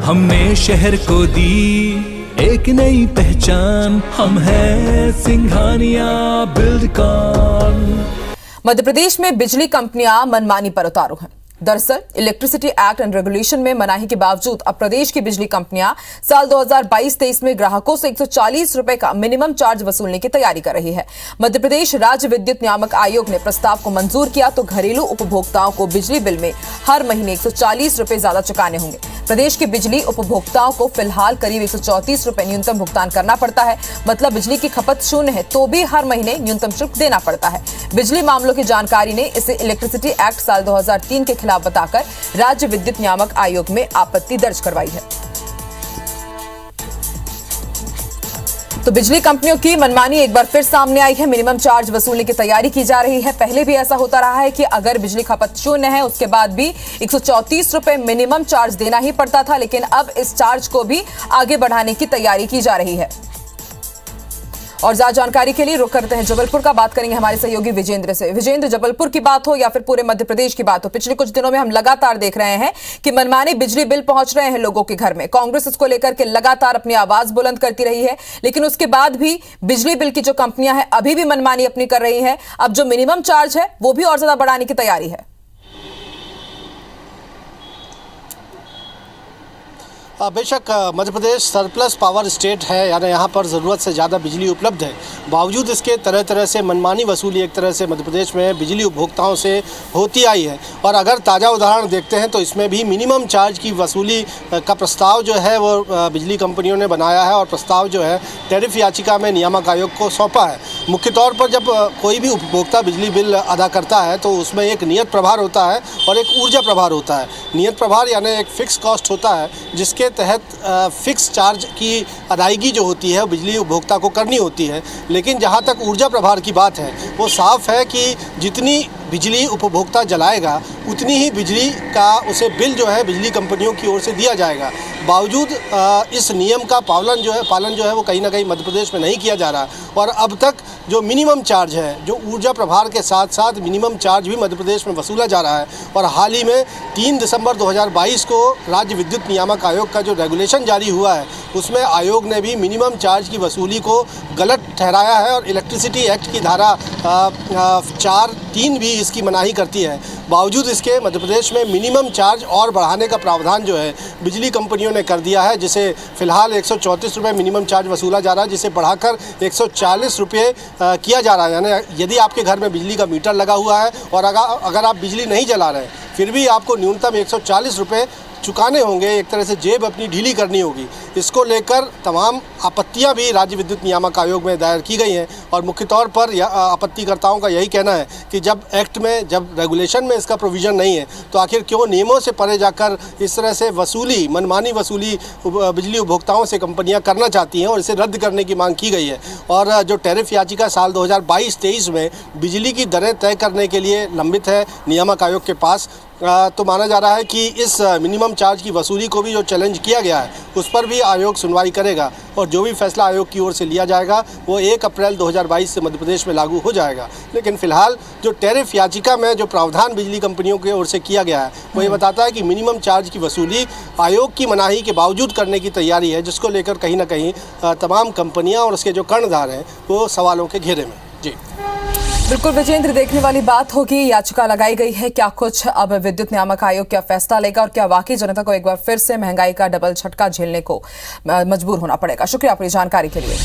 हमने शहर को दी एक नई पहचान, हम हैं सिंघानिया बिल्डकॉन। मध्य प्रदेश में बिजली कंपनियां मनमानी पर उतारू हैं। दरअसल इलेक्ट्रिसिटी एक्ट एंड रेगुलेशन में मनाही के बावजूद अब प्रदेश की बिजली कंपनियां साल 2022-23 में ग्राहकों से 140 रुपए का मिनिमम चार्ज वसूलने की तैयारी कर रही है। मध्य प्रदेश राज्य विद्युत नियामक आयोग ने प्रस्ताव को मंजूर किया तो घरेलू उपभोक्ताओं को बिजली बिल में हर महीने 140 रुपए ज्यादा चुकाने होंगे। प्रदेश के बिजली उपभोक्ताओं को फिलहाल करीब 134 रुपए न्यूनतम भुगतान करना पड़ता है। मतलब बिजली की खपत शून्य है तो भी हर महीने न्यूनतम शुल्क देना पड़ता है। बिजली मामलों की जानकारी ने इसे इलेक्ट्रिसिटी एक्ट साल 2003 के खिलाफ बताकर राज्य विद्युत नियामक आयोग में आपत्ति दर्ज करवाई है। तो बिजली कंपनियों की मनमानी एक बार फिर सामने आई है। मिनिमम चार्ज वसूलने की तैयारी की जा रही है। पहले भी ऐसा होता रहा है कि अगर बिजली खपत शून्य है उसके बाद भी 134 रुपए मिनिमम चार्ज देना ही पड़ता था, लेकिन अब इस चार्ज को भी आगे बढ़ाने की तैयारी की जा रही है। और ज्यादा जानकारी के लिए रुक करते हैं जबलपुर का। बात करेंगे हमारे सहयोगी विजेंद्र से। विजेंद्र, जबलपुर की बात हो या फिर पूरे मध्य प्रदेश की बात हो, पिछले कुछ दिनों में हम लगातार देख रहे हैं कि मनमाने बिजली बिल पहुंच रहे हैं लोगों के घर में। कांग्रेस इसको लेकर के लगातार अपनी आवाज बुलंद करती रही है, लेकिन उसके बाद भी बिजली बिल की जो कंपनियां हैं अभी भी मनमानी अपनी कर रही है। अब जो मिनिमम चार्ज है वो भी और ज्यादा बढ़ाने की तैयारी है। बेशक Madhya Pradesh surplus power state है, यानी यहाँ पर ज़रूरत से ज़्यादा बिजली उपलब्ध है। बावजूद इसके तरह तरह से मनमानी वसूली एक तरह से मध्य प्रदेश में बिजली उपभोक्ताओं से होती आई है। और अगर ताज़ा उदाहरण देखते हैं तो इसमें भी मिनिमम चार्ज की वसूली का प्रस्ताव जो है वो बिजली कंपनियों ने बनाया है और प्रस्ताव जो है टैरिफ याचिका में नियामक आयोग को सौंपा है। मुख्य तौर पर जब कोई भी उपभोक्ता बिजली बिल अदा करता है तो उसमें एक नियत प्रभार होता है और एक ऊर्जा प्रभार होता है। नियत प्रभार यानी एक फिक्स कॉस्ट होता है जिसके तहत फिक्स चार्ज की अदायगी जो होती है बिजली उपभोक्ता को करनी होती है। लेकिन जहाँ तक ऊर्जा प्रभार की बात है वो साफ है कि जितनी बिजली उपभोक्ता जलाएगा उतनी ही बिजली का उसे बिल जो है बिजली कंपनियों की ओर से दिया जाएगा। बावजूद इस नियम का पालन जो है वो कहीं ना कहीं मध्य प्रदेश में नहीं किया जा रहा। और अब तक जो मिनिमम चार्ज है, जो ऊर्जा प्रभार के साथ साथ मिनिमम चार्ज भी मध्य प्रदेश में वसूला जा रहा है। और हाल ही में 3 दिसंबर 2022 को राज्य विद्युत नियामक आयोग का जो रेगुलेशन जारी हुआ है उसमें आयोग ने भी मिनिमम चार्ज की वसूली को गलत ठहराया है और इलेक्ट्रिसिटी एक्ट की धारा 4(3) भी इसकी मनाही करती है। बावजूद इसके मध्य प्रदेश में मिनिमम चार्ज और बढ़ाने का प्रावधान जो है बिजली कंपनियों ने कर दिया है, जिसे फिलहाल 134 रुपये मिनिमम चार्ज वसूला जा रहा है, जिसे बढ़ाकर 140 रुपये किया जा रहा है। यानी यदि आपके घर में बिजली का मीटर लगा हुआ है और अगर आप बिजली नहीं जला रहे हैं फिर भी आपको न्यूनतम 140 रुपये चुकाने होंगे, एक तरह से जेब अपनी ढीली करनी होगी। इसको लेकर तमाम आपत्तियां भी राज्य विद्युत नियामक आयोग में दायर की गई हैं और मुख्य तौर पर आपत्तिकर्ताओं का यही कहना है कि जब एक्ट में, जब रेगुलेशन में इसका प्रोविज़न नहीं है तो आखिर क्यों नियमों से परे जाकर इस तरह से वसूली, मनमानी वसूली बिजली उपभोक्ताओं से कंपनियाँ करना चाहती हैं और इसे रद्द करने की मांग की गई है। और जो टैरिफ याचिका साल 2022-23 में बिजली की दरें तय करने के लिए लंबित है नियामक आयोग के पास, तो माना जा रहा है कि इस मिनिमम चार्ज की वसूली को भी जो चैलेंज किया गया है उस पर भी आयोग सुनवाई करेगा और जो भी फैसला आयोग की ओर से लिया जाएगा वो 1 अप्रैल 2022 से मध्य प्रदेश में लागू हो जाएगा। लेकिन फिलहाल जो टैरिफ याचिका में जो प्रावधान बिजली कंपनियों की ओर से किया गया है वो ये बताता है कि मिनिमम चार्ज की वसूली आयोग की मनाही के बावजूद करने की तैयारी है, जिसको लेकर कहीं ना कहीं तमाम कंपनियाँ और उसके जो कर्णधार हैं वो सवालों के घेरे में। जी बिल्कुल विजेंद्र, देखने वाली बात होगी। याचिका लगाई गई है, क्या कुछ अब विद्युत नियामक आयोग क्या फैसला लेगा और क्या वाकई जनता को एक बार फिर से महंगाई का डबल झटका झेलने को मजबूर होना पड़ेगा। शुक्रिया आपकी जानकारी के लिए।